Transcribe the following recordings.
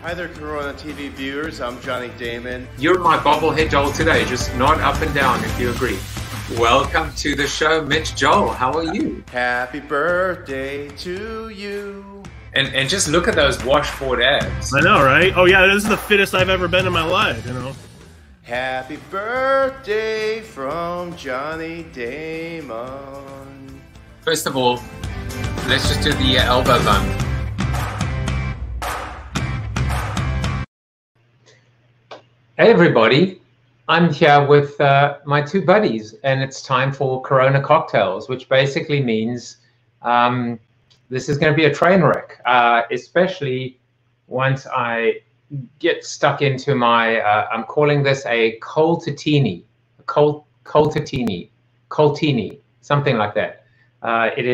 Hi there, Corona TV viewers. I'm Johnny Damon. You're my bobblehead doll today, just nod up and down if you agree. Welcome to the show, Mitch Joel. How are you? Happy birthday to you. And just look at those washboard abs. I know, right? Oh yeah, this is the fittest I've ever been in my life, you know. Happy birthday from Johnny Damon. First of all, let's just do the elbow bump. Hey everybody, I'm here with my two buddies, and it's time for Corona Cocktails, which basically means this is going to be a train wreck, especially once I get stuck into my, I'm calling this a Coltatini, Coltini, something like that. It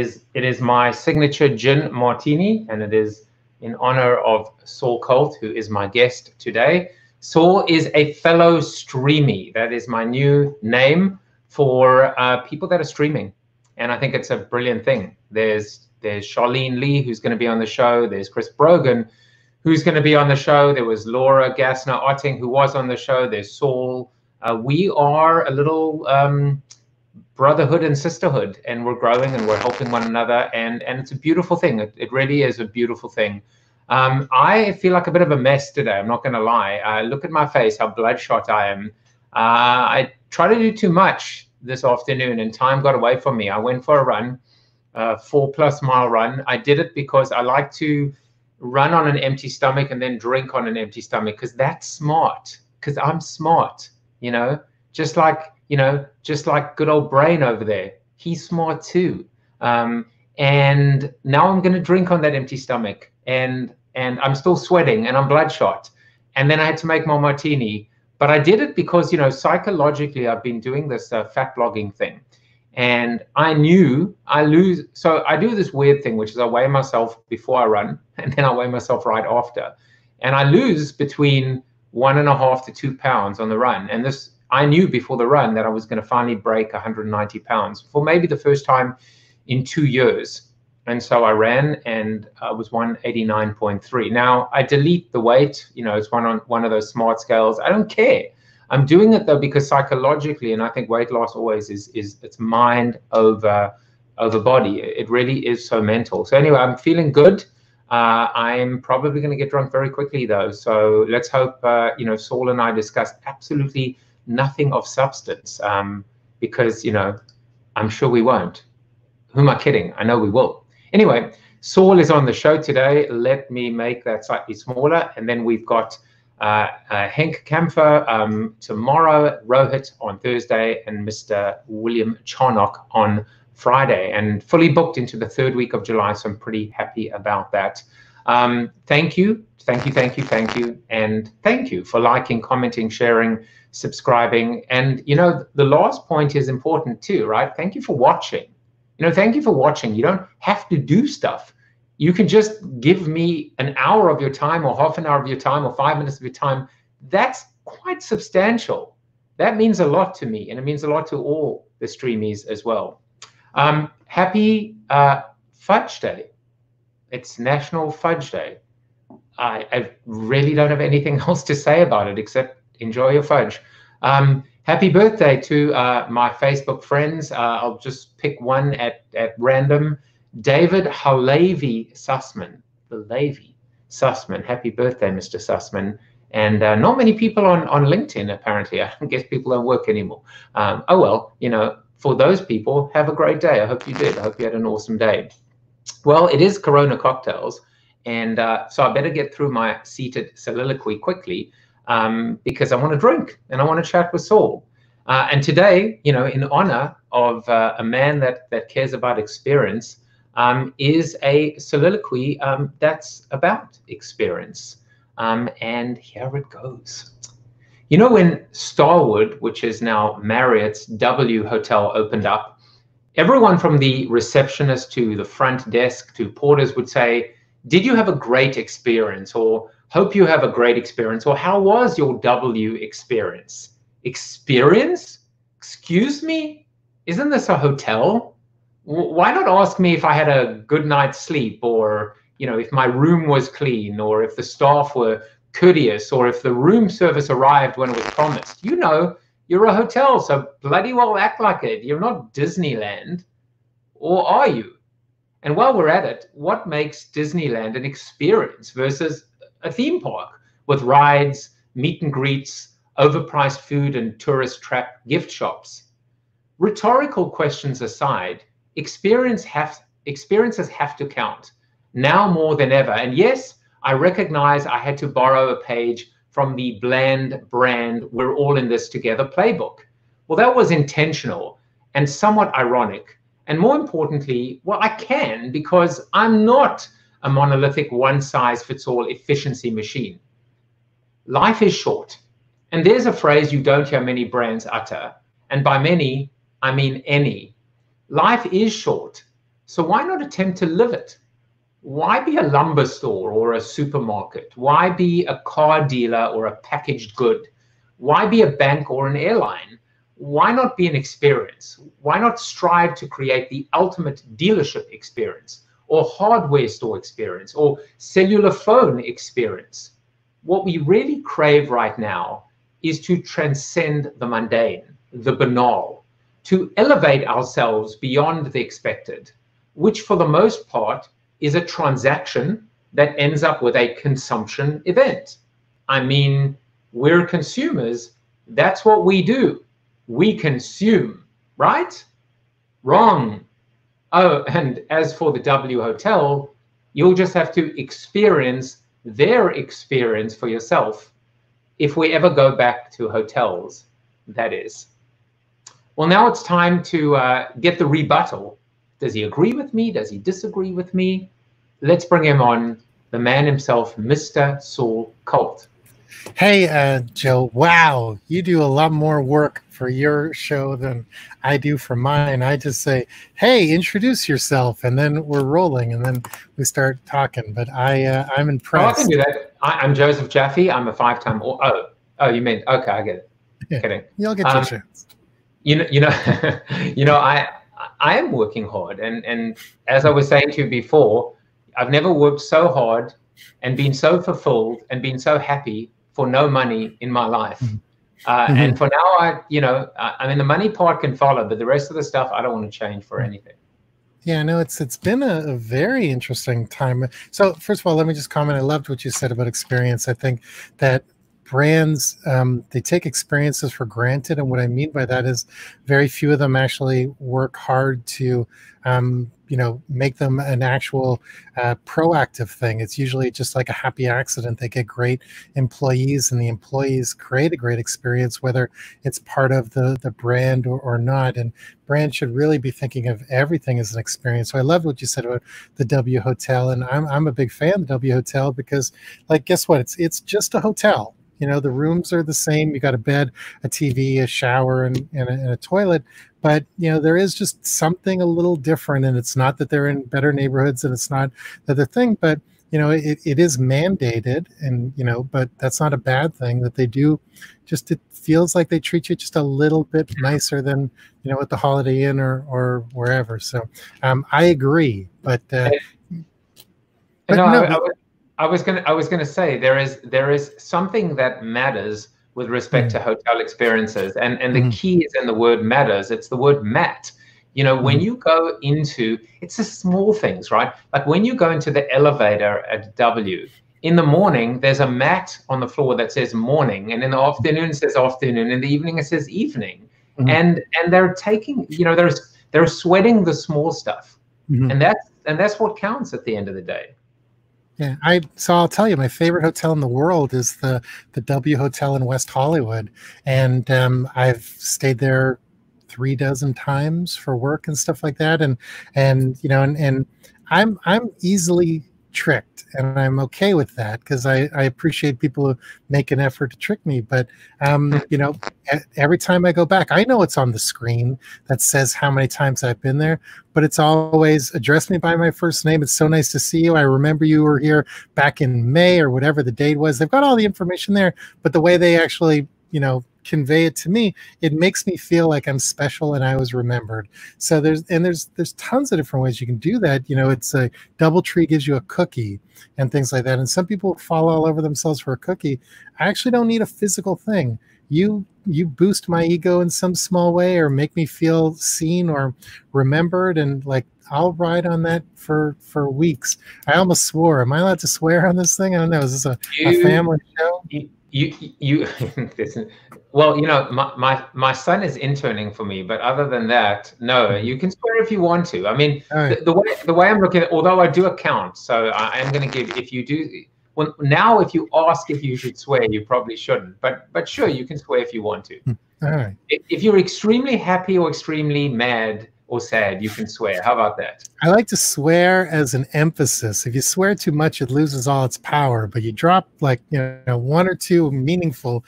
is my signature gin martini, and it is in honor of Saul Colt, who is my guest today. Saul is a fellow streamie. That is my new name for people that are streaming, and I think it's a brilliant thing. There's Charlene Lee, who's going to be on the show. There's Chris Brogan, who's going to be on the show. There was Laura Gassner-Otting, who was on the show. There's Saul. We are a little brotherhood and sisterhood, and we're growing and we're helping one another, and it's a beautiful thing. It really is a beautiful thing. I feel like a bit of a mess today, I'm not going to lie. Look at my face, how bloodshot I am. I tried to do too much this afternoon and time got away from me. I went for a run, 4+ mile run. I did it because I like to run on an empty stomach and then drink on an empty stomach, because that's smart, because I'm smart, you know, just like good old Brain over there. He's smart too. And now I'm going to drink on that empty stomach, and I'm still sweating and I'm bloodshot. And then I had to make my martini, but I did it because, you know, psychologically I've been doing this fat blogging thing, and I knew I lose. So I do this weird thing, which is I weigh myself before I run, and then I weigh myself right after, and I lose between 1.5 to 2 pounds on the run. And this, I knew before the run that I was going to finally break 190 pounds for maybe the first time in 2 years. And so I ran, and I was 189.3. Now I delete the weight, you know, it's one of those smart scales. I don't care. I'm doing it though because psychologically, and I think weight loss always is it's mind over body. It really is so mental. So anyway, I'm feeling good. I'm probably going to get drunk very quickly though. So let's hope, you know, Saul and I discussed absolutely nothing of substance, because, you know, I'm sure we won't. Who am I kidding? I know we will. Anyway, Saul is on the show today. Let me make that slightly smaller. And then we've got Henk Kampfer tomorrow, Rohit on Thursday, and Mr. William Charnock on Friday, and fully booked into the 3rd week of July. So I'm pretty happy about that. Thank you. And thank you for liking, commenting, sharing, subscribing. And, you know, the last point is important too, right? Thank you for watching. You know, thank you for watching. You don't have to do stuff. You can just give me an hour of your time, or half an hour of your time, or 5 minutes of your time. That's quite substantial. That means a lot to me, and it means a lot to all the streamies as well. Happy Fudge Day. It's National Fudge Day. I really don't have anything else to say about it except enjoy your fudge. Happy birthday to my Facebook friends. I'll just pick one at random. David Halevi Sussman. Halevi Sussman. Happy birthday, Mr. Sussman. And not many people on LinkedIn, apparently. I guess people don't work anymore. Oh, well, you know, for those people, have a great day. I hope you did. I hope you had an awesome day. Well, it is Corona Cocktails. And so I better get through my seated soliloquy quickly, because I want to drink and I want to chat with Saul. And today, you know, in honor of a man that cares about experience, is a soliloquy that's about experience. And here it goes. You know, when Starwood, which is now Marriott's W Hotel, opened up, everyone from the receptionist to the front desk to porters would say, "Did you have a great experience?" or "Hope you have a great experience," or "How was your W experience?" Experience? Excuse me? Isn't this a hotel? Why not ask me if I had a good night's sleep, or, you know, if my room was clean, or if the staff were courteous, or if the room service arrived when it was promised. You know, you're a hotel, so bloody well act like it. You're not Disneyland, or are you? And while we're at it, what makes Disneyland an experience versus a theme park with rides, meet and greets, overpriced food, and tourist trap gift shops? Rhetorical questions aside, experiences have to count, now more than ever. And yes, I recognize I had to borrow a page from the bland brand "We're all in this together" playbook. Well, that was intentional and somewhat ironic. And more importantly, well, I can, because I'm not a monolithic one-size-fits-all efficiency machine. Life is short. And there's a phrase you don't hear many brands utter. And by many, I mean any. Life is short. So why not attempt to live it? Why be a lumber store or a supermarket? Why be a car dealer or a packaged good? Why be a bank or an airline? Why not be an experience? Why not strive to create the ultimate dealership experience, or hardware store experience, or cellular phone experience? What we really crave right now is to transcend the mundane, the banal, to elevate ourselves beyond the expected, which for the most part is a transaction that ends up with a consumption event. I mean, we're consumers. That's what we do. We consume, right? Wrong. Oh, and as for the W Hotel, you'll just have to experience their experience for yourself, if we ever go back to hotels, that is. Well, now it's time to get the rebuttal. Does he agree with me? Does he disagree with me? Let's bring him on, the man himself, Mr. Saul Colt. Hey, Joe, wow, you do a lot more work for your show than I do for mine. I just say, hey, introduce yourself, and then we're rolling, and then we start talking. But I'm impressed. Oh, I can do that. I'm Joseph Jaffe. I'm a five-time... Oh, you mean... Okay, I get it. Yeah, kidding. You'll get your chance. You know, I am working hard, and as I was saying to you before, I've never worked so hard and been so fulfilled and been so happy for no money in my life. And for now, I mean, the money part can follow, but the rest of the stuff, I don't want to change for anything. Yeah, no, it's been a very interesting time. So first of all, let me just comment. I loved what you said about experience. I think that brands, they take experiences for granted. And what I mean by that is very few of them actually work hard to, make them an actual proactive thing. It's usually just like a happy accident. They get great employees, and the employees create a great experience, whether it's part of the brand or not. And brands should really be thinking of everything as an experience. So I loved what you said about the W Hotel, and I'm a big fan of the W Hotel because, like, guess what? It's just a hotel. You know, the rooms are the same. You got a bed, a TV, a shower, and a toilet. But, there is just something a little different. And it's not that they're in better neighborhoods, and it's not the other thing. But, it is mandated. And, but that's not a bad thing that they do. Just it feels like they treat you just a little bit nicer than, at the Holiday Inn or wherever. So I agree. But I was gonna say there is something that matters with respect to hotel experiences, and the key is in the word matters. It's the word mat. When you go into, it's the small things, right? Like when you go into the elevator at W, in the morning there's a mat on the floor that says morning, and in the afternoon it says afternoon, in the evening it says evening, and they're taking, they're sweating the small stuff, and that's what counts at the end of the day. Yeah, so I'll tell you, my favorite hotel in the world is the W Hotel in West Hollywood, and I've stayed there 36 times for work and stuff like that, and I'm easily tricked, and I'm okay with that because I appreciate people who make an effort to trick me. But every time I go back, I know it's on the screen that says how many times I've been there, but it's always address me by my first name. It's so nice to see you. I remember you were here back in May or whatever the date was. They've got all the information there, but the way they actually convey it to me, it makes me feel like I'm special and I was remembered. So there's tons of different ways you can do that. It's a DoubleTree gives you a cookie and things like that. And some people fall all over themselves for a cookie. I actually don't need a physical thing. You boost my ego in some small way or make me feel seen or remembered, and like I'll ride on that for weeks. I almost swore. Am I allowed to swear on this thing? I don't know. Is this a family show? You well, my son is interning for me, but other than that, no, you can swear if you want to. I mean, right. the way I'm looking at, although I do account, so I am going to give, if you do, well, now if you ask if you should swear, you probably shouldn't, but sure, you can swear if you want to. All right. If you're extremely happy or extremely mad or sad, you can swear. How about that? I like to swear as an emphasis. If you swear too much, it loses all its power. But you drop like one or two meaningful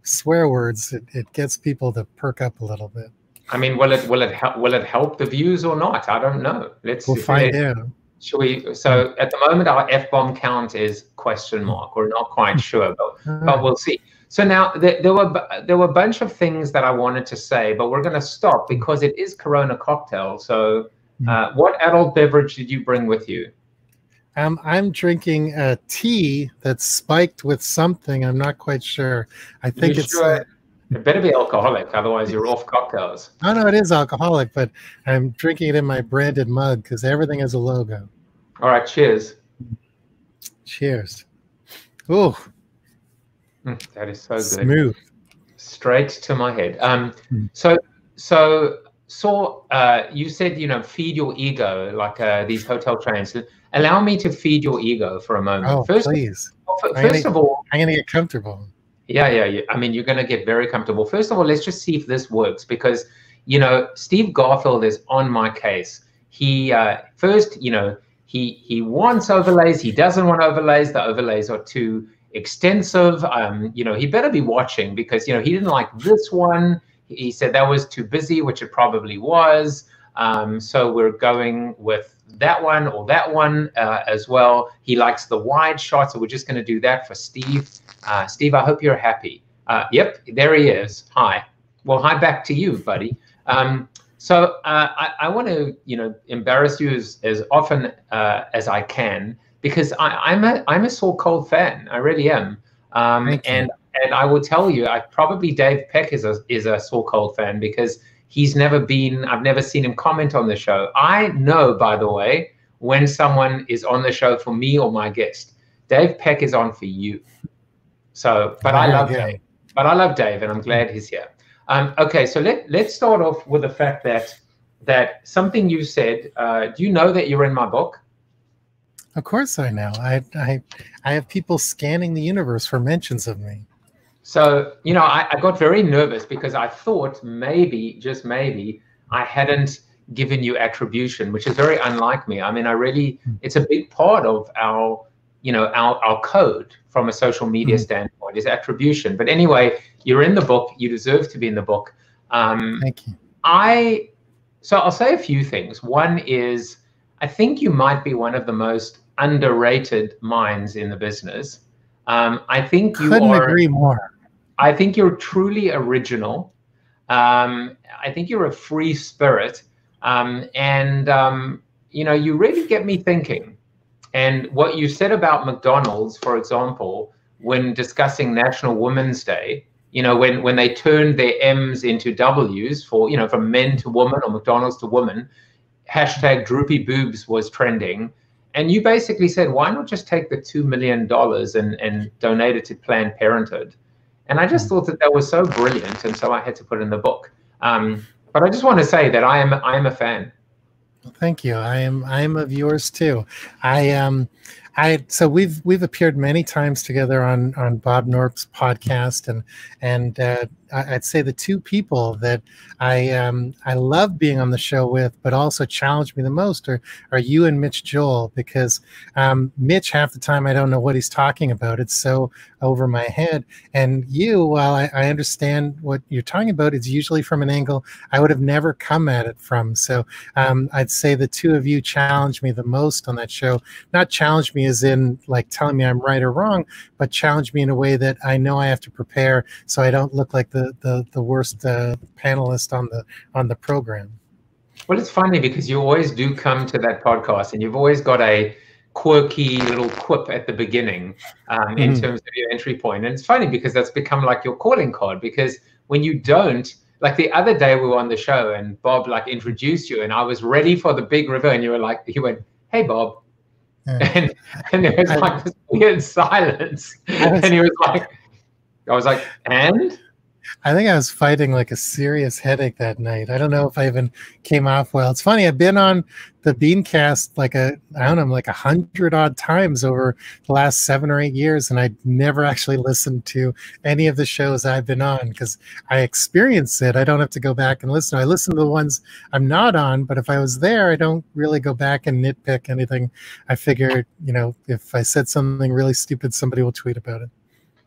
swear words, it gets people to perk up a little bit. I mean, will it help the views or not? I don't know. We'll find out. Should we? So at the moment, our F-bomb count is question mark. We're not quite sure, but we'll see. So now there were a bunch of things that I wanted to say, but we're going to stop because it is Corona Cocktail. So what adult beverage did you bring with you? I'm drinking a tea that's spiked with something. I'm not quite sure. I think it's... Sure? It better be alcoholic, otherwise you're off cocktails. Oh, no, it is alcoholic, but I'm drinking it in my branded mug because everything has a logo. All right, cheers. Cheers. Ooh. That is so good. Smooth. Straight to my head. So Saul, you said, feed your ego like these hotel trains. Allow me to feed your ego for a moment. Oh, please. First of all, I'm going to get comfortable. Yeah. I mean, you're going to get very comfortable. First of all, let's just see if this works because, Steve Garfield is on my case. He first, he wants overlays. He doesn't want overlays. The overlays are too extensive. He better be watching because, he didn't like this one. He said that was too busy, which it probably was. So we're going with that one or that one as well. He likes the wide shot, so we're just going to do that for Steve. Steve, I hope you're happy. Yep, there he is. Hi. Well, hi back to you, buddy. So I want to, embarrass you as often as I can because I'm a Saul Colt fan. I really am. And I will tell you, probably Dave Peck is a Saul Colt fan because I've never seen him comment on the show. I know, by the way, when someone is on the show for me or my guest. Dave Peck is on for you. So, but I love Dave. But I love Dave, and I'm glad he's here. Okay, so let's start off with the fact that something you said. Do you know that you're in my book? Of course I know. I have people scanning the universe for mentions of me. So, I got very nervous because I thought maybe, just maybe, I hadn't given you attribution, which is very unlike me. I mean, it's a big part of our code from a social media standpoint is attribution. But anyway, you're in the book. You deserve to be in the book. Thank you. So I'll say a few things. One is, I think you might be one of the most underrated minds in the business. I think you couldn't agree more. I think you're truly original. I think you're a free spirit. You really get me thinking. And what you said about McDonald's, for example, when discussing National Women's Day, when they turned their M's into W's for, from men to woman or McDonald's to woman, hashtag droopy boobs was trending. And you basically said, why not just take the $2 million and donate it to Planned Parenthood? And I just thought that was so brilliant. And so I had to put it in the book. But I just want to say that I am a fan. Thank you. I am of yours too. So we've appeared many times together on Bob Norp's podcast, and I'd say the two people that I love being on the show with, but also challenge me the most are you and Mitch Joel, because Mitch, half the time I don't know what he's talking about. It's so over my head. And you, while I understand what you're talking about, it's usually from an angle I would have never come at it from. So I'd say the two of you challenge me the most on that show. Not challenge me me as in like telling me I'm right or wrong, but challenge me in a way that I know I have to prepare so I don't look like the worst panelist on the program. Well, it's funny because you always do come to that podcast and you've always got a quirky little quip at the beginning in terms of your entry point. And it's funny because that's become like your calling card, because when you don't, like the other day we were on the show and Bob like introduced you and I was ready for the big reveal and you were like, he went, "Hey, Bob." And there was like this weird silence. And he was like, I was like, "And?" I think I was fighting like a serious headache that night. I don't know if I even came off well. It's funny. I've been on the Beancast like I don't know, like 100 odd times over the last 7 or 8 years. And I never actually listened to any of the shows I've been on because I experienced it. I don't have to go back and listen. I listen to the ones I'm not on, but if I was there, I don't really go back and nitpick anything. I figured, you know, if I said something really stupid, somebody will tweet about it.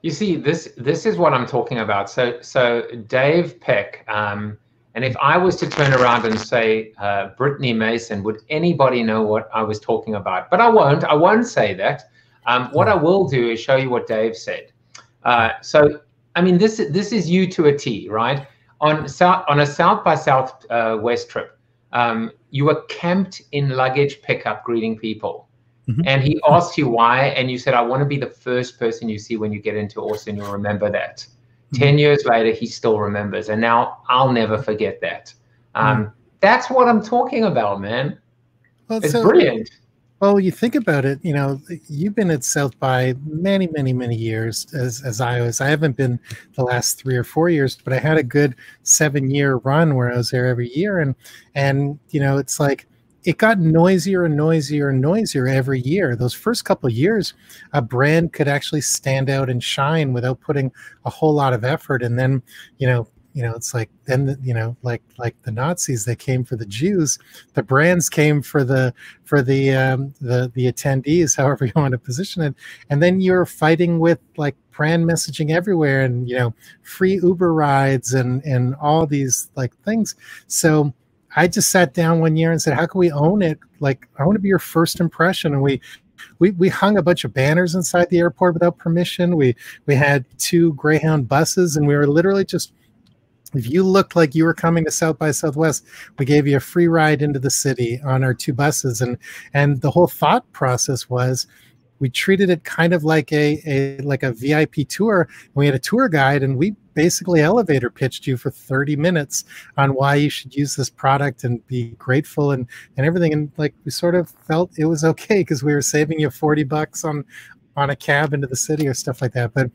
You see, this is what I'm talking about. So Dave Peck, and if I was to turn around and say Brittany Mason, would anybody know what I was talking about? But I won't. I won't say that. What I will do is show you what Dave said. So I mean, this is you to a T, right? On a South by Southwest trip, you were camped in luggage pickup greeting people. And he asked you why, and you said, "I want to be the first person you see when you get into Austin. You'll remember that." 10 years later, he still remembers, and now I'll never forget that. That's what I'm talking about, man. Well, it's brilliant. Well, you think about it, you know, you've been at South by many, many, many years as I was. I haven't been the last 3 or 4 years, but I had a good 7-year run where I was there every year. And you know, it's like, it got noisier and noisier and noisier every year. Those first couple of years, a brand could actually stand out and shine without putting a whole lot of effort. And then, you know, it's like then, you know, like the Nazis, they came for the Jews. The brands came for the attendees, however you want to position it. And then you're fighting with like brand messaging everywhere, and you know, free Uber rides and all these like things. So I just sat down one year and said, how can we own it? Like, I want to be your first impression. And we hung a bunch of banners inside the airport without permission. We had 2 Greyhound buses, and we were literally just, if you looked like you were coming to South by Southwest, we gave you a free ride into the city on our 2 buses. And the whole thought process was, we treated it kind of like a VIP tour. We had a tour guide, and we basically elevator pitched you for 30 minutes on why you should use this product and be grateful and everything. And like, we sort of felt it was okay because we were saving you $40 on a cab into the city or stuff like that. But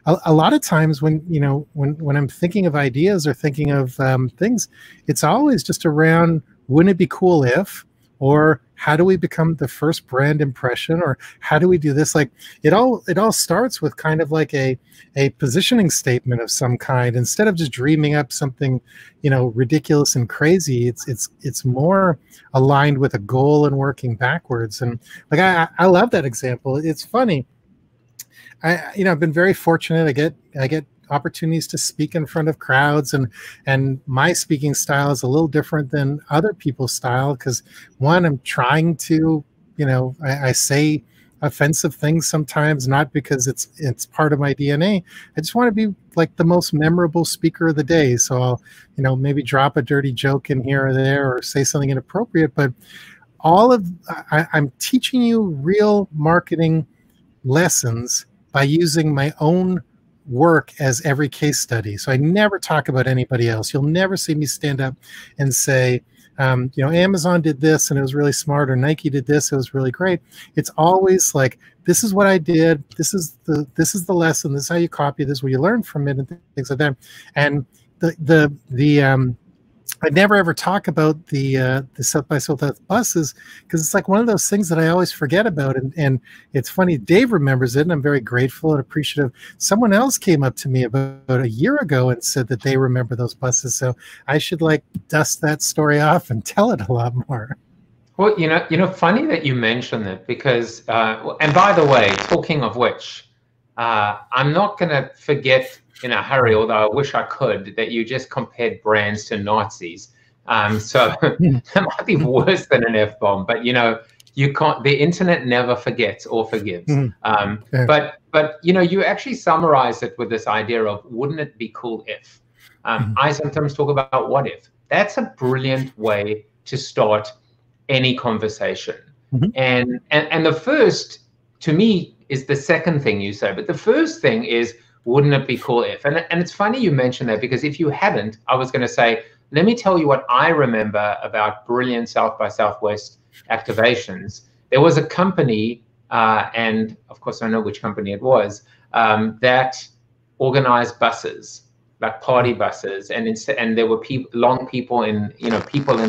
a lot of times when, you know, when I'm thinking of ideas or thinking of things, it's always just around, wouldn't it be cool if, or how do we become the first brand impression, or how do we do this? Like, it all starts with kind of like a positioning statement of some kind, instead of just dreaming up something, you know, ridiculous and crazy. It's more aligned with a goal and working backwards. And like, I love that example. It's funny. I've been very fortunate. I get opportunities to speak in front of crowds, and my speaking style is a little different than other people's style because, one, I'm trying to, you know, I say offensive things sometimes, not because it's part of my DNA. I just want to be like the most memorable speaker of the day. So I'll, you know, maybe drop a dirty joke in here or there or say something inappropriate, but I'm teaching you real marketing lessons by using my own work as every case study. So I never talk about anybody else. You'll never see me stand up and say, you know, Amazon did this and it was really smart, or Nike did this, it was really great. It's always like, this is what I did, this is the lesson, this is how you copy, this is what you learn from it, and things like that. And I never ever talk about the South by Southwest buses because it's like one of those things that I always forget about. And it's funny, Dave remembers it, and I'm very grateful and appreciative. Someone else came up to me about a year ago and said that they remember those buses. So I should like dust that story off and tell it a lot more. Well, you know, funny that you mentioned that because, and by the way, talking of which, I'm not going to forget in a hurry, although I wish I could, that you just compared brands to Nazis. So that might be worse than an F-bomb. But, you know, you can't. The internet never forgets or forgives. Yeah. But you know, you actually summarize it with this idea of, wouldn't it be cool if? I sometimes talk about what if. That's a brilliant way to start any conversation. And the first, to me, is the second thing you say. But the first thing is, wouldn't it be cool if? And it's funny you mentioned that, because if you hadn't, I was going to say, let me tell you what I remember about brilliant South by Southwest activations. There was a company, and of course I know which company it was, that organized buses, like party buses, and there were people in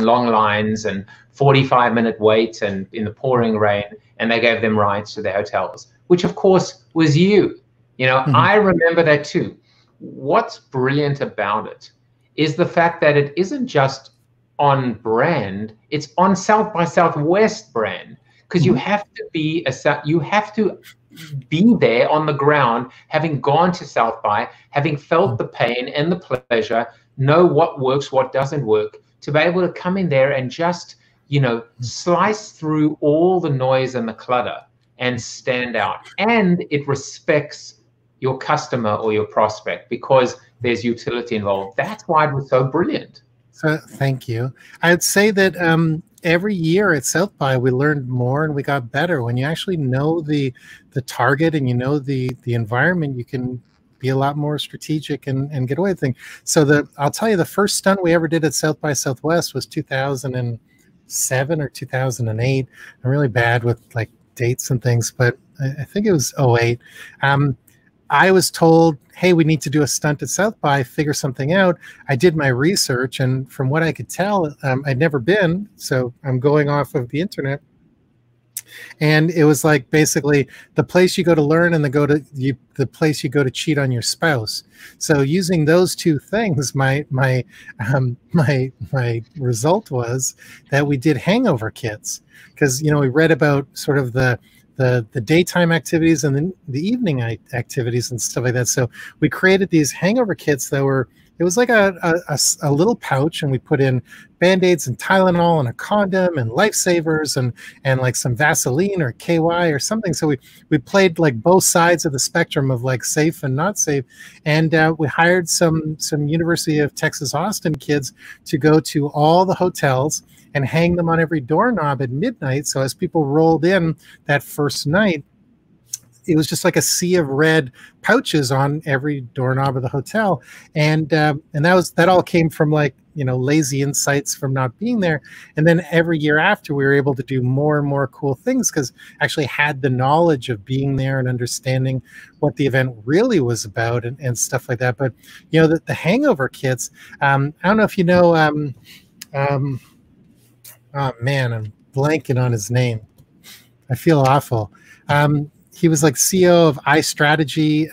long lines and 45-minute waits and in the pouring rain, and they gave them rides to their hotels, which of course was you. You know, I remember that too. What's brilliant about it is the fact that it isn't just on brand, it's on South by Southwest brand, because you have to be there on the ground, having gone to South by, having felt the pain and the pleasure, know what works, what doesn't work, to be able to come in there and just, you know, slice through all the noise and the clutter and stand out. And it respects your customer or your prospect because there's utility involved. That's why it was so brilliant. So thank you. I'd say that every year at South by we learned more and we got better. When you actually know the target and you know the environment, you can be a lot more strategic and get away with things. So I'll tell you, the first stunt we ever did at South by Southwest was 2007 or 2008. I'm really bad with like dates and things, but I think it was 08. I was told, hey, we need to do a stunt at South by, figure something out. I did my research, and from what I could tell, I'd never been, so I'm going off of the internet. And it was like basically the place you go to learn and the place you go to cheat on your spouse. So using those two things, my result was that we did hangover kits, because you know we read about sort of the daytime activities and the evening activities and stuff like that. So we created these hangover kits that were, it was like a little pouch, and we put in Band-Aids and Tylenol and a condom and lifesavers and like some Vaseline or KY or something. So we played like both sides of the spectrum of like safe and not safe. And we hired some University of Texas Austin kids to go to all the hotels and hang them on every doorknob at midnight. So as people rolled in that first night, it was just like a sea of red pouches on every doorknob of the hotel. And that all came from like, you know, lazy insights from not being there. And then every year after, we were able to do more and more cool things because actually had the knowledge of being there and understanding what the event really was about and stuff like that. But, you know, the hangover kits, I don't know if you know, oh man, I'm blanking on his name. I feel awful. He was like CEO of iStrategy.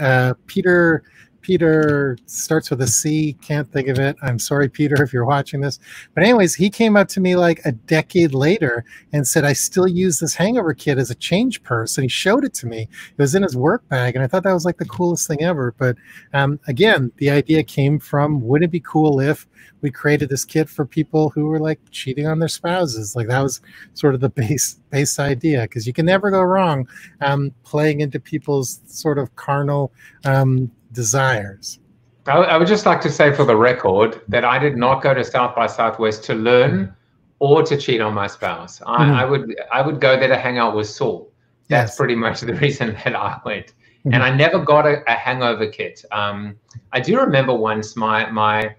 Peter starts with a C. Can't think of it. I'm sorry, Peter, if you're watching this. But anyways, he came up to me like a decade later and said, I still use this hangover kit as a change purse. And he showed it to me. It was in his work bag. And I thought that was like the coolest thing ever. But again, the idea came from, wouldn't it be cool if we created this kit for people who were like cheating on their spouses? Like that was sort of the base idea, because you can never go wrong playing into people's sort of carnal desires. I would just like to say for the record that I did not go to South by Southwest to learn or to cheat on my spouse. I would go there to hang out with Saul. That's pretty much the reason that I went. And I never got a hangover kit. I do remember once my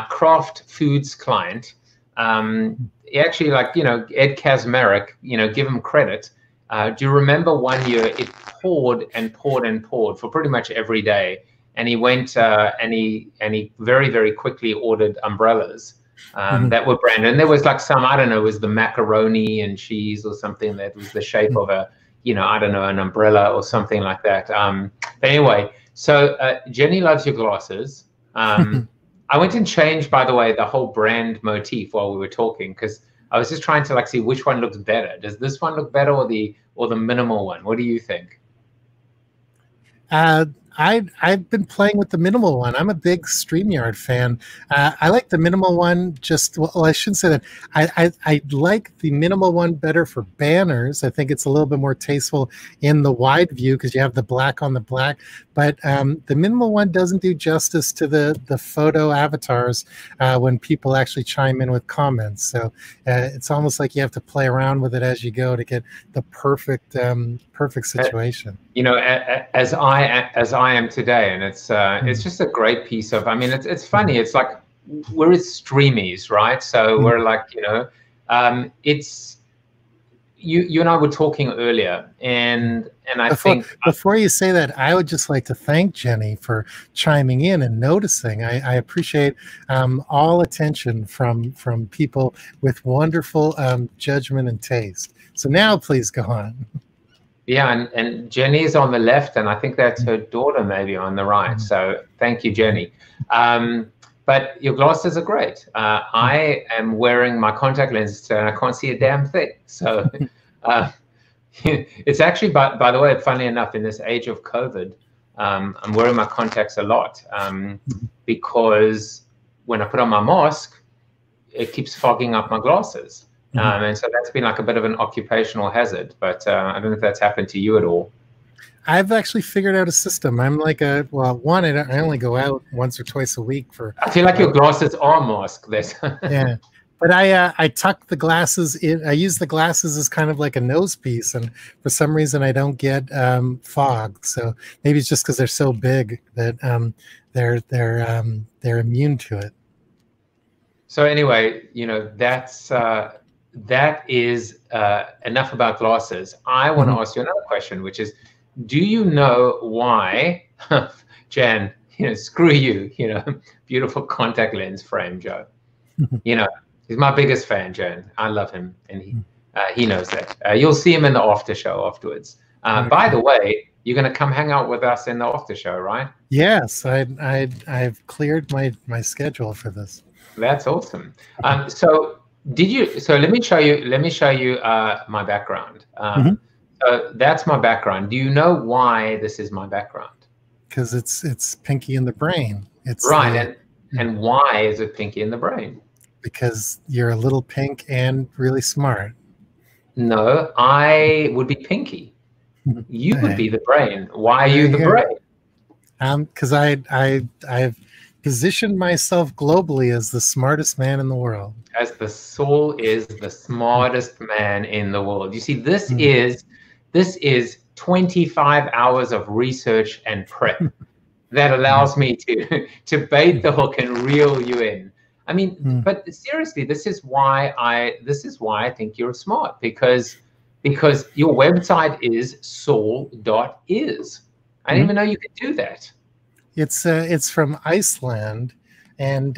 craft foods client, he actually, like, you know, Ed Kazmarek, you know, give him credit. Do you remember one year it poured and poured and poured for pretty much every day, and he went and he very, very quickly ordered umbrellas that were branded, and there was like some, I don't know, it was the macaroni and cheese or something that was the shape of a, you know, I don't know, an umbrella or something like that. But anyway, so Jenny loves your glasses. I went and changed, by the way, the whole brand motif while we were talking, because I was just trying to like see which one looks better. Does this one look better or the minimal one? What do you think? I I've been playing with the minimal one. I'm a big StreamYard fan. I like the minimal one. Well, I shouldn't say that. I like the minimal one better for banners. I think it's a little bit more tasteful in the wide view because you have the black on the black. But the minimal one doesn't do justice to the photo avatars when people actually chime in with comments. So it's almost like you have to play around with it as you go to get the perfect situation. You know, as I am today, and it's just a great piece of. I mean, it's funny. It's like we're streamies, right? So we're like, you know, it's you and I were talking earlier, and I think before you say that, I would just like to thank Jenny for chiming in and noticing. I appreciate all attention from people with wonderful judgment and taste. So now, please go on. Yeah, and Jenny's on the left, and I think that's her daughter maybe on the right. So thank you, Jenny. But your glasses are great. I am wearing my contact lenses today, and I can't see a damn thing. So it's actually, by the way, funny enough, in this age of COVID, I'm wearing my contacts a lot because when I put on my mask, it keeps fogging up my glasses. And so that's been like a bit of an occupational hazard, but I don't know if that's happened to you at all. I've actually figured out a system. I'm like I only go out once or twice a week for. I feel like your glasses are masked. Yeah, but I tuck the glasses in. I use the glasses as kind of like a nose piece, and for some reason I don't get fog. So maybe it's just because they're so big that they're immune to it. So anyway, you know, that is enough about glasses. I want to ask you another question, which is, do you know why, Jan, you know, screw you, you know, beautiful contact lens frame, Joe. You know, he's my biggest fan, Jan. I love him, and he knows that. You'll see him in the after show afterwards. By the way, you're going to come hang out with us in the after show, right? Yes, I've cleared my schedule for this. That's awesome. So let me show you my background. So that's my background. Do you know why this is my background? Because it's Pinky in the Brain. It's right. And why is it Pinky in the Brain? Because you're a little pink and really smart. No, I would be Pinky. You would be the brain. Why are you the brain? Because I've positioned myself globally as the smartest man in the world. As the Saul is the smartest man in the world. You see, this is 25 hours of research and prep that allows me to bait the hook and reel you in. I mean, but seriously, this is why I think you're smart, because your website is saul.is. I didn't even know you could do that. It's from Iceland, and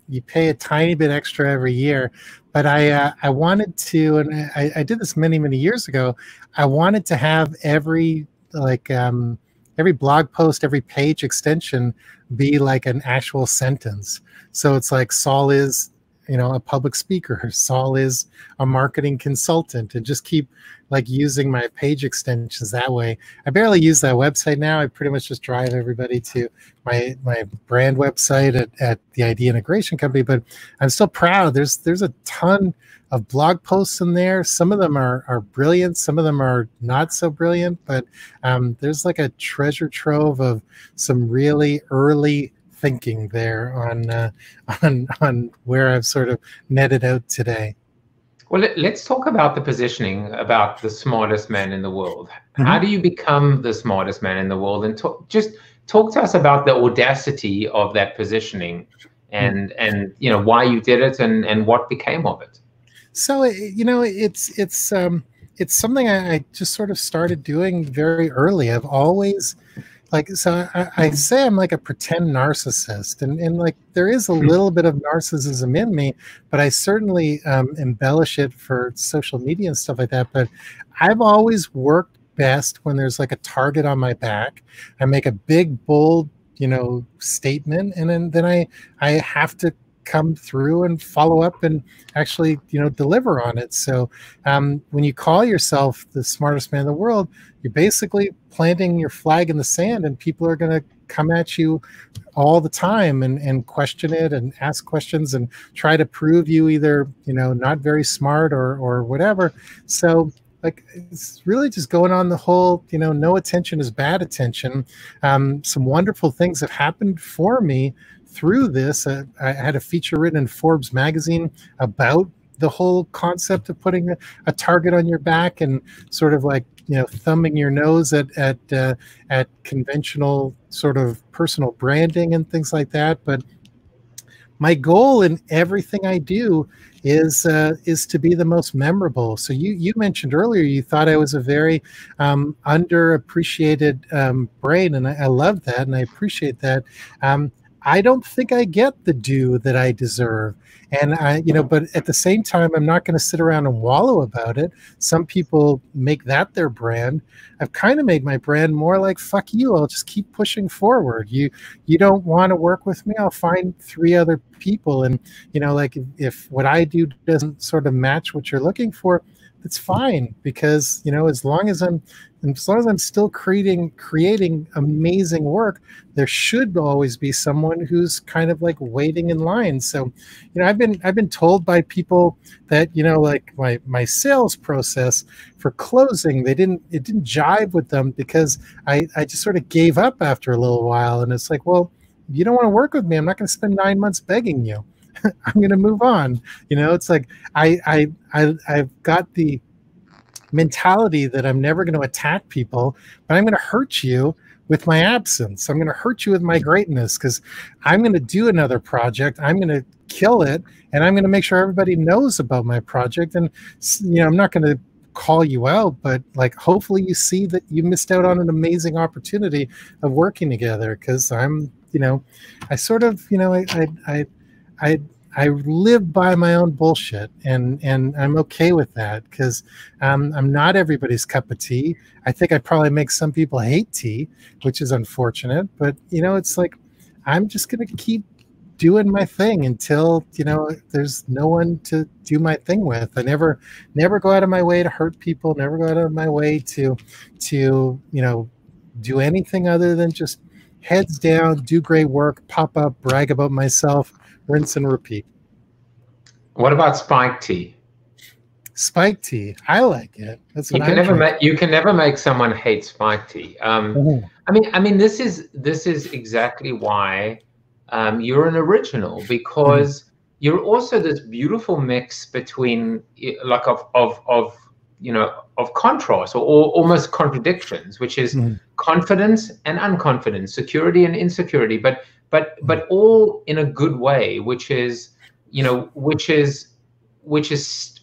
you pay a tiny bit extra every year. But I wanted to, and I did this many years ago. I wanted to have every blog post, every page extension be like an actual sentence. So it's like Saul is, you know, a public speaker. Saul is a marketing consultant, and just keep like using my page extensions that way. I barely use that website now. I pretty much just drive everybody to my brand website at the Idea Integration Company, but I'm still proud. There's a ton of blog posts in there. Some of them are brilliant. Some of them are not so brilliant, but there's like a treasure trove of some really early thinking there on where I've sort of netted out today. Well, let's talk about the positioning, about the smartest man in the world. How do you become the smartest man in the world? And just talk to us about the audacity of that positioning, and you know, why you did it and what became of it. So, you know, it's something I just sort of started doing very early. I've always I say I'm like a pretend narcissist, and like there is a little bit of narcissism in me, but I certainly embellish it for social media and stuff like that. But I've always worked best when there's like a target on my back. I make a big, bold, you know, statement, and then I have to come through and follow up and actually, deliver on it. So when you call yourself the smartest man in the world, you're basically planting your flag in the sand, and people are going to come at you all the time and question it and ask questions and try to prove you either, not very smart or whatever. So like, it's really just going on the whole, no attention is bad attention. Some wonderful things have happened for me through this. I had a feature written in Forbes magazine about the whole concept of putting a target on your back and sort of like, thumbing your nose at conventional sort of personal branding and things like that. But my goal in everything I do is to be the most memorable. So you mentioned earlier you thought I was a very underappreciated brain, and I love that and I appreciate that. I don't think I get the due that I deserve. And but at the same time, I'm not going to sit around and wallow about it. Some people make that their brand. I've kind of made my brand more like, fuck you, I'll just keep pushing forward. You don't want to work with me, I'll find 3 other people. And, like if what I do doesn't sort of match what you're looking for, it's fine, because, as long as I'm still creating amazing work, there should always be someone who's kind of like waiting in line. So, I've been told by people that, like my sales process for closing, it didn't jive with them because I just sort of gave up after a little while. And it's like, well, you don't want to work with me, I'm not going to spend 9 months begging you. I'm going to move on. It's like I've got the mentality that I'm never going to attack people, but I'm going to hurt you with my absence. I'm going to hurt you with my greatness, because I'm going to do another project. I'm going to kill it, and I'm going to make sure everybody knows about my project. And I'm not going to call you out, but like hopefully you see that you missed out on an amazing opportunity of working together. Because I'm, I sort of, I live by my own bullshit, and I'm okay with that, because I'm not everybody's cup of tea. I think I probably make some people hate tea, which is unfortunate. But it's like I'm just gonna keep doing my thing until there's no one to do my thing with. I never go out of my way to hurt people. Never go out of my way to do anything other than just heads down, do great work, pop up, brag about myself, rinse and repeat. What about spiked tea? Spiked tea, I like it. That's what you can never make someone hate spiked tea. I mean, this is exactly why you're an original, because you're also this beautiful mix between like of contrast or almost contradictions, which is confidence and unconfidence, security and insecurity, but all in a good way, which is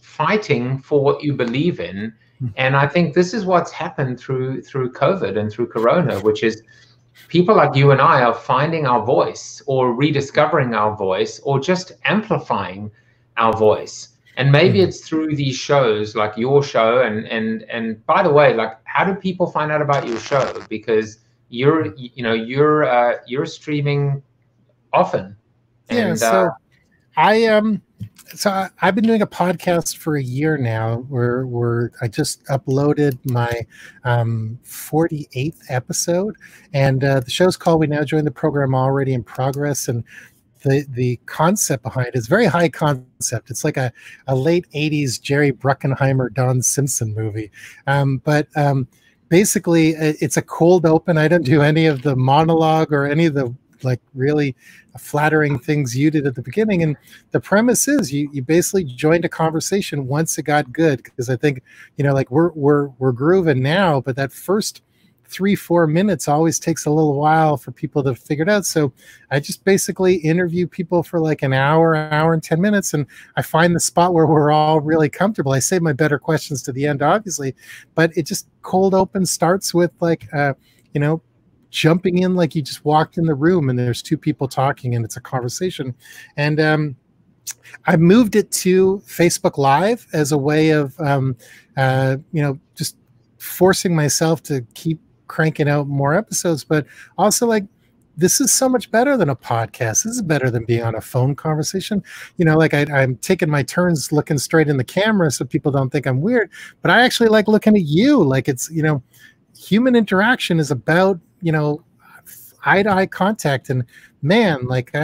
fighting for what you believe in. And I think this is what's happened through COVID and through Corona, which is people like you and I are finding our voice, or rediscovering our voice, or just amplifying our voice. And maybe it's through these shows like your show. And by the way, like, how do people find out about your show? Because you're streaming often. And, so I've been doing a podcast for a year now, where I just uploaded my 48th episode, and the show's called "We Now Join the Program Already in Progress." And the concept behind it is very high concept. It's like a late 80s Jerry Bruckheimer, Don Simpson movie. But basically, it's a cold open. I don't do any of the monologue or any of the like really flattering things you did at the beginning. And the premise is you basically joined a conversation once it got good, because I think like we're grooving now, but that first 3-4 minutes always takes a little while for people to figure it out. So I just basically interview people for like an hour and 10 minutes, and I find the spot where we're all really comfortable. I save my better questions to the end, obviously, but it just cold open starts with like jumping in like you just walked in the room and there's 2 people talking and it's a conversation. And I moved it to Facebook Live as a way of just forcing myself to keep cranking out more episodes, but also like this is so much better than a podcast. This is better than being on a phone conversation. You know, like I'm taking my turns looking straight in the camera so people don't think I'm weird, but I actually like looking at you. Like it's, you know, human interaction is about, you know, eye-to-eye contact. And man, like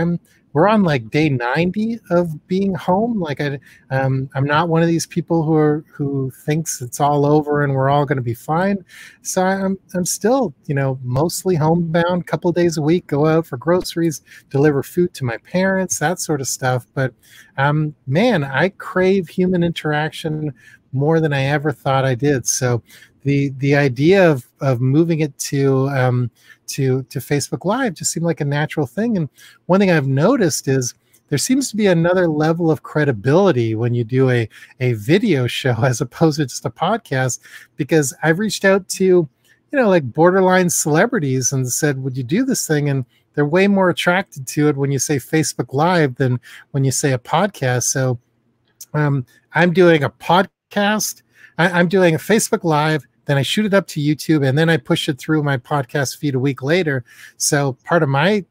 we're on like day 90 of being home. Like I'm not one of these people who thinks it's all over and we're all going to be fine. So I'm still, you know, mostly homebound, couple days a week, go out for groceries, deliver food to my parents, that sort of stuff. But man, I crave human interaction more than I ever thought I did. So the idea of moving it to Facebook Live just seemed like a natural thing. And one thing I've noticed is there seems to be another level of credibility when you do a video show as opposed to just a podcast, because I've reached out to, you know, like borderline celebrities and said, would you do this thing? And they're way more attracted to it when you say Facebook Live than when you say a podcast. So I'm doing a podcast. I'm doing a Facebook Live, then I shoot it up to YouTube, and then I push it through my podcast feed a week later. So part of my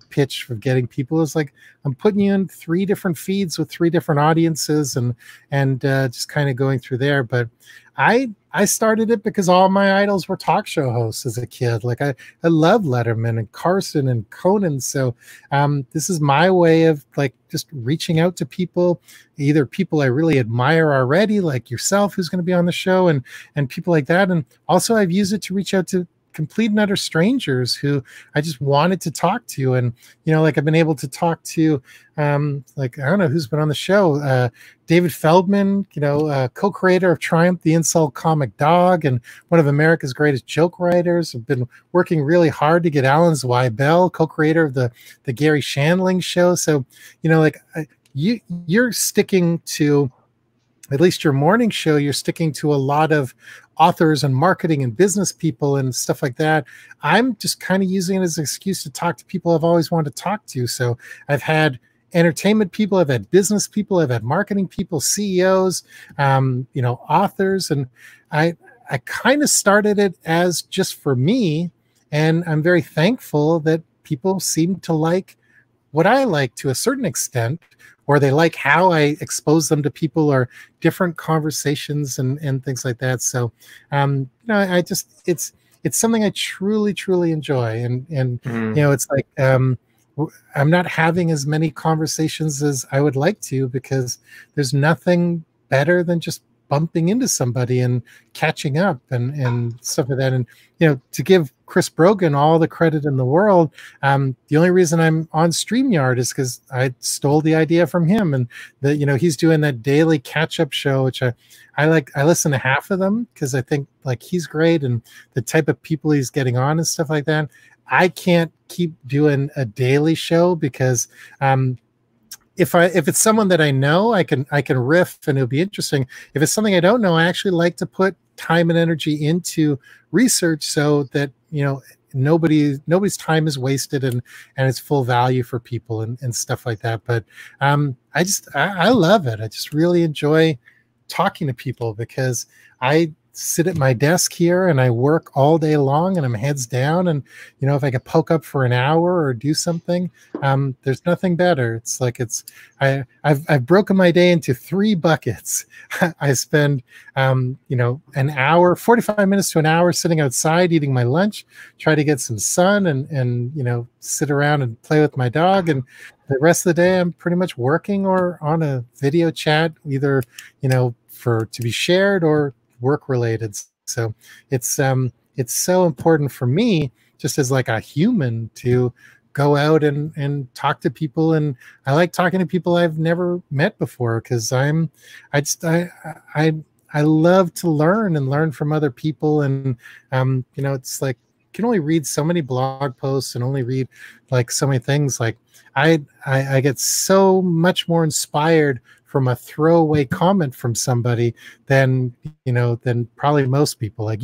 pitch for getting people is like, I'm putting you in 3 different feeds with 3 different audiences and just kind of going through there. But I started it because all my idols were talk show hosts as a kid. Like I love Letterman and Carson and Conan. So this is my way of like just reaching out to people, either people I really admire already, like yourself, who's going to be on the show, and people like that. And also I've used it to reach out to complete and utter strangers who I just wanted to talk to. And, you know, like I've been able to talk to, like, I don't know who's been on the show, David Feldman, you know, co-creator of Triumph, the Insult Comic Dog, and one of America's greatest joke writers. I've been working really hard to get Alan Zweibel, co-creator of the Gary Shandling show. So, you know, like you're sticking to, at least your morning show, you're sticking to a lot of authors and marketing and business people and stuff like that. I'm just kind of using it as an excuse to talk to people I've always wanted to talk to. So I've had entertainment people, I've had business people, I've had marketing people, CEOs, you know, authors. And I kind of started it as just for me. And I'm very thankful that people seem to like what I like to a certain extent, or they like how I expose them to people or different conversations and things like that. So, you know, I just, it's something I truly, truly enjoy. And you know, it's like, I'm not having as many conversations as I would like to, because there's nothing better than just bumping into somebody and catching up and stuff like that. And, you know, to give Chris Brogan all the credit in the world, the only reason I'm on StreamYard is because I stole the idea from him. And that, you know, he's doing that daily catch-up show, which I like. I listen to half of them because I think like he's great, and the type of people he's getting on and stuff like that. I can't keep doing a daily show because if it's someone that I know, I can riff and it'll be interesting. If it's something I don't know, I actually like to put time and energy into research so that, you know, nobody's time is wasted and it's full value for people and stuff like that. But I love it. I just really enjoy talking to people because I sit at my desk here and I work all day long and I'm heads down, and you know, if I could poke up for an hour or do something, there's nothing better. It's like I've broken my day into 3 buckets. I spend you know, an hour, 45 minutes to an hour sitting outside eating my lunch, try to get some sun and you know, sit around and play with my dog, and the rest of the day I'm pretty much working or on a video chat, either, you know, to be shared or work related. So it's so important for me, just as like a human, to go out and talk to people. And I like talking to people I've never met before, because I love to learn from other people. And you know, it's like you can only read so many blog posts and only read like so many things. Like I get so much more inspired from a throwaway comment from somebody than, you know, than probably most people. Like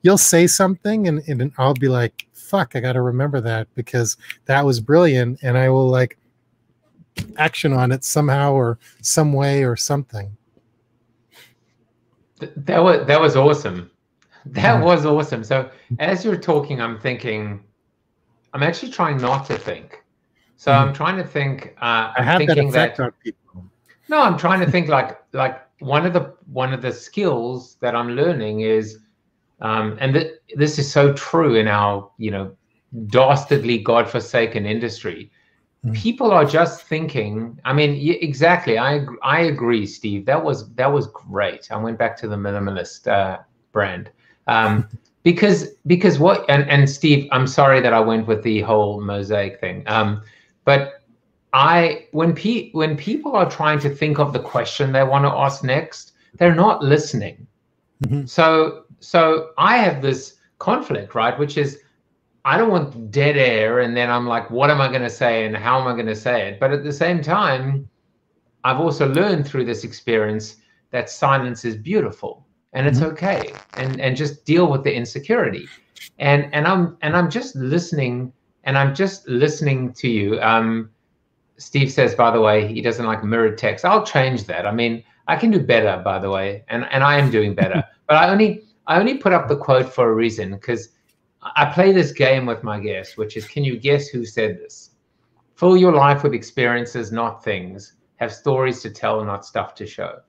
you'll say something and I'll be like, fuck, I got to remember that because that was brilliant. And I will like action on it somehow or some way or something. That was awesome. That was awesome. So as you're talking, I'm thinking, I'm actually trying not to think. So I'm trying to think. I have that effect on people. No, I'm trying to think like one of the skills that I'm learning is, and this is so true in our dastardly godforsaken industry. People are just thinking. I mean, exactly. I agree, Steve. That was great. I went back to the minimalist brand. Because what and Steve, I'm sorry that I went with the whole mosaic thing. But when people are trying to think of the question they want to ask next, they're not listening. So I have this conflict, right? Which is, I don't want dead air, and then I'm like, what am I going to say and how am I going to say it? But at the same time, I've also learned through this experience that silence is beautiful. And it's okay, and just deal with the insecurity, and I'm just listening, and I'm just listening to you. Steve says, by the way, he doesn't like mirrored text. I'll change that. I mean, I can do better, by the way, and I am doing better. But I only put up the quote for a reason, because I play this game with my guests, which is, can you guess who said this? Fill your life with experiences, not things. Have stories to tell, not stuff to show.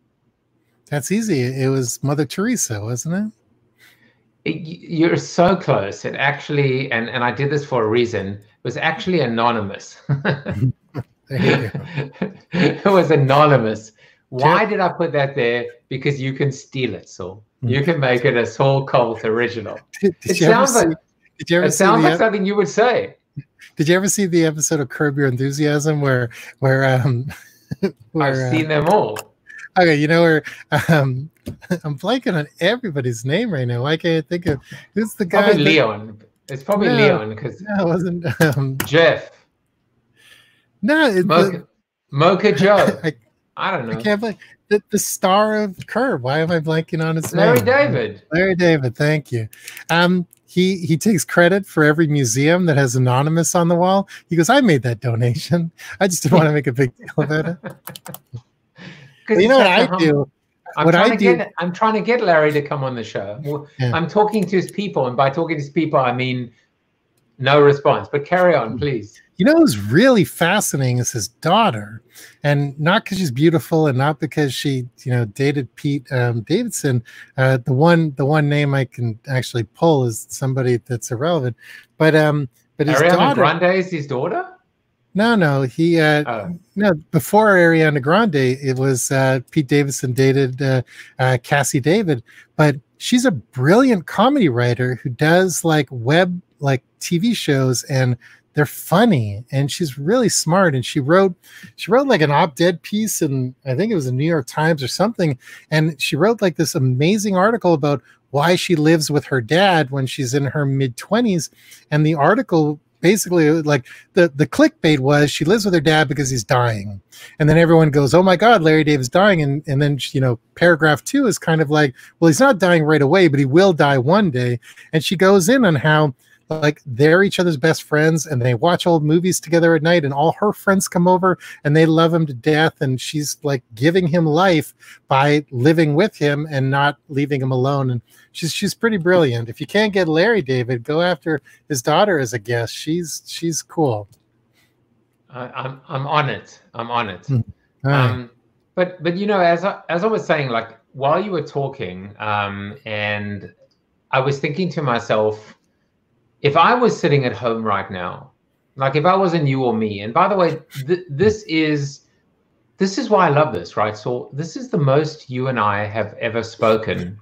That's easy. It was Mother Teresa, wasn't it? You're so close. It actually, and I did this for a reason, it was actually anonymous. It was anonymous. Why did I put that there? Because you can steal it, Saul. You can make it a Saul Colt original. It sounds like something you would say. Did you ever see the episode of Curb Your Enthusiasm where I've seen them all. Okay, where I'm blanking on everybody's name right now. Why can't I think of who's the guy? Probably Leon. It's probably Leon, because no, it wasn't Jeff. No, Mocha Joe. I don't know. I can't believe the star of Curb. Why am I blanking on his Larry name? David. Larry David. Thank you. He takes credit for every museum that has anonymous on the wall. He goes, I made that donation. I just didn't want to make a big deal about it. Well, you know what I do? I'm trying to get Larry to come on the show. Well, yeah. I'm talking to his people, and by talking to his people, I mean no response. But carry on, please. You know who's really fascinating is his daughter, and not because she's beautiful, and not because she, dated Pete Davidson. The one name I can actually pull is somebody that's irrelevant. But his Ariana daughter. Grande is his daughter. No, he before Ariana Grande, it was Pete Davidson dated Cassie David, but she's a brilliant comedy writer who does web TV shows, and they're funny, and she's really smart, and she wrote like an op-ed piece, and I think it was the New York Times or something, and she wrote this amazing article about why she lives with her dad when she's in her mid-20s, and the article basically, the clickbait was she lives with her dad because he's dying. And then everyone goes, oh my God, Larry David's dying. And then, paragraph 2 is kind of like, well, he's not dying right away, but he will die one day. And she goes in on how they're each other's best friends, and they watch old movies together at night, and all her friends come over and they love him to death. And she's giving him life by living with him and not leaving him alone. And she's pretty brilliant. If you can't get Larry David, go after his daughter as a guest. She's cool. I'm on it. I'm on it. Right. But as I was saying, while you were talking, and I was thinking to myself, if I was sitting at home right now, if I wasn't you or me, and by the way, this is why I love this, right? So this is the most you and I have ever spoken.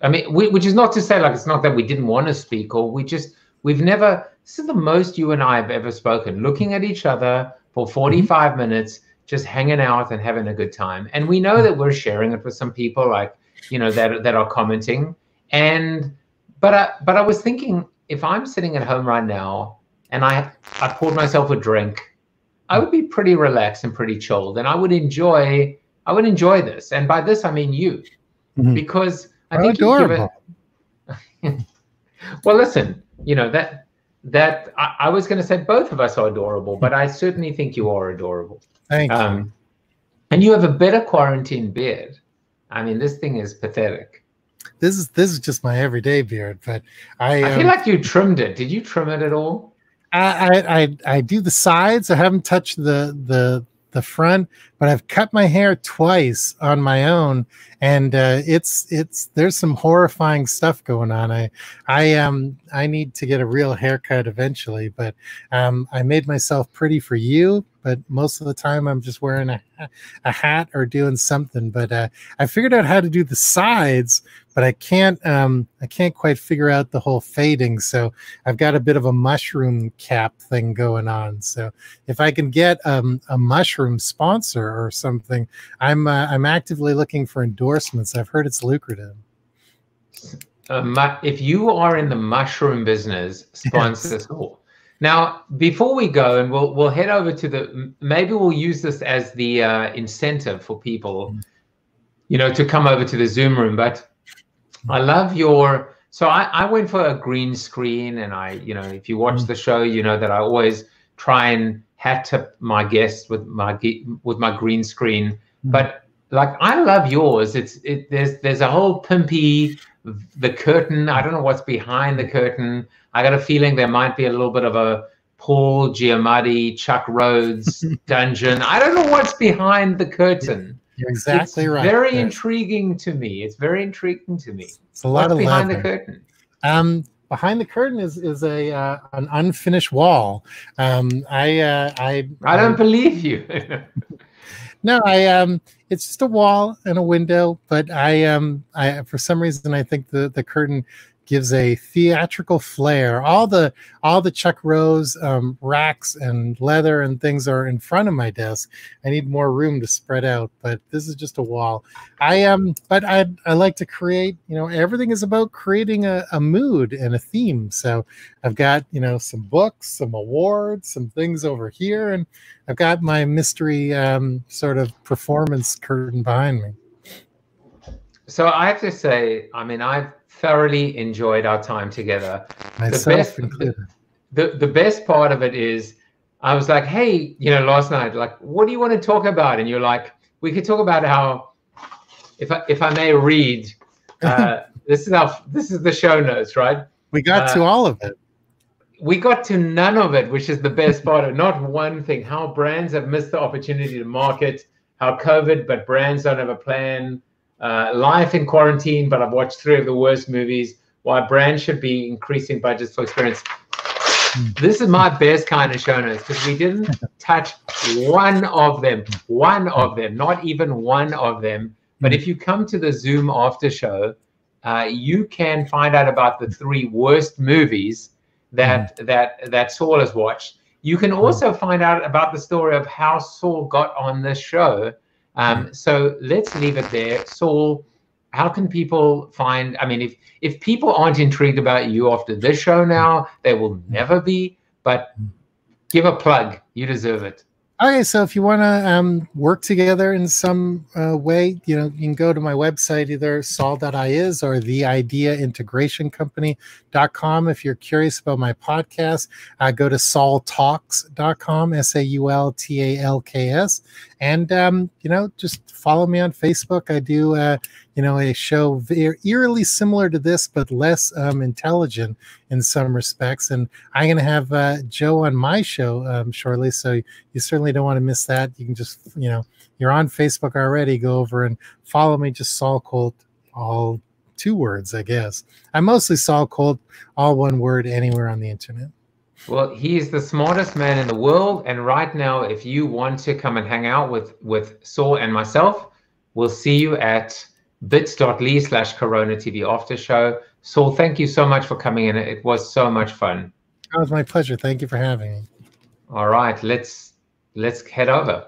I mean, which is not to say it's not that we didn't want to speak, or we've never, this is the most you and I have ever spoken, looking at each other for 45 minutes, just hanging out and having a good time. And we know that we're sharing it with some people that are commenting. But I was thinking, if I'm sitting at home right now and I poured myself a drink, I would be pretty relaxed and pretty chilled, and I would enjoy this. And by this I mean you, because I think you give it. Well, listen, that I was going to say both of us are adorable, but I certainly think you are adorable. Thank you. And you have a better quarantine beard. I mean, this thing is pathetic. This is just my everyday beard, but I feel like you trimmed it. Did you trim it at all? I do the sides. I haven't touched the front, but I've cut my hair twice on my own, and there's some horrifying stuff going on. I need to get a real haircut eventually, but I made myself pretty for you, but most of the time I'm just wearing a hat or doing something. But I figured out how to do the sides, but I can't quite figure out the whole fading. So I've got a bit of a mushroom cap thing going on. So if I can get a mushroom sponsor or something, I'm actively looking for endorsements. I've heard it's lucrative. If you are in the mushroom business, sponsor Saul. Now, before we go, and we'll head over to maybe we'll use this as the incentive for people, to come over to the Zoom room. But I love so I went for a green screen, and if you watch the show, you know that I always try and hat tip my guests with my green screen. But like, I love yours. There's a whole pimpy, the curtain. I don't know what's behind the curtain. I got a feeling there might be a little bit of a Paul Giamatti, Chuck Rhodes dungeon. I don't know what's behind the curtain. You're exactly right. Very intriguing to me. It's very intriguing to me. It's a lot of behind leather. The curtain. Behind the curtain is an unfinished wall. I don't believe you. No, it's just a wall and a window, but I for some reason I think the curtain gives a theatrical flair. All the Chuck Rose racks and leather and things are in front of my desk. I need more room to spread out, but this is just a wall. But I like to create, everything is about creating a mood and a theme. So I've got, some books, some awards, some things over here, and I've got my mystery sort of performance curtain behind me. So I have to say, I've thoroughly enjoyed our time together. Myself included. The best part of it is, I was like, hey, last night, like, what do you want to talk about? And you're like, we could talk about how, if I may read, this is the show notes, right? We got to all of it. We got to none of it, which is the best part of it. Not one thing. How brands have missed the opportunity to market. How COVID, but brands don't have a plan. Life in quarantine, but I've watched 3 of the worst movies. Why brands should be increasing budgets for experience. This is my best kind of show notes, because we didn't touch one of them, not even one of them. But if you come to the Zoom after show, you can find out about the 3 worst movies that Saul has watched. You can also find out about the story of how Saul got on this show. So let's leave it there. Saul, how can people find, if people aren't intrigued about you after this show now, they will never be, but give a plug. You deserve it. Okay, so if you want to work together in some way, you can go to my website, either Saul.is or theideaintegrationcompany.com. If you're curious about my podcast, go to saultalks.com, SAULTALKS. And, just follow me on Facebook. I do, a show eerily similar to this, but less intelligent in some respects. And I'm going to have Joe on my show shortly, so you certainly don't want to miss that. You can just, you're on Facebook already, go over and follow me, just Saul Colt, all 2 words, I guess. I'm mostly Saul Colt, all 1 word, anywhere on the internet. Well, he is the smartest man in the world. And right now, if you want to come and hang out with Saul and myself, we'll see you at bits.ly/Corona TV after show. Saul, thank you so much for coming in. It was so much fun. It was my pleasure. Thank you for having me. All right, let's head over.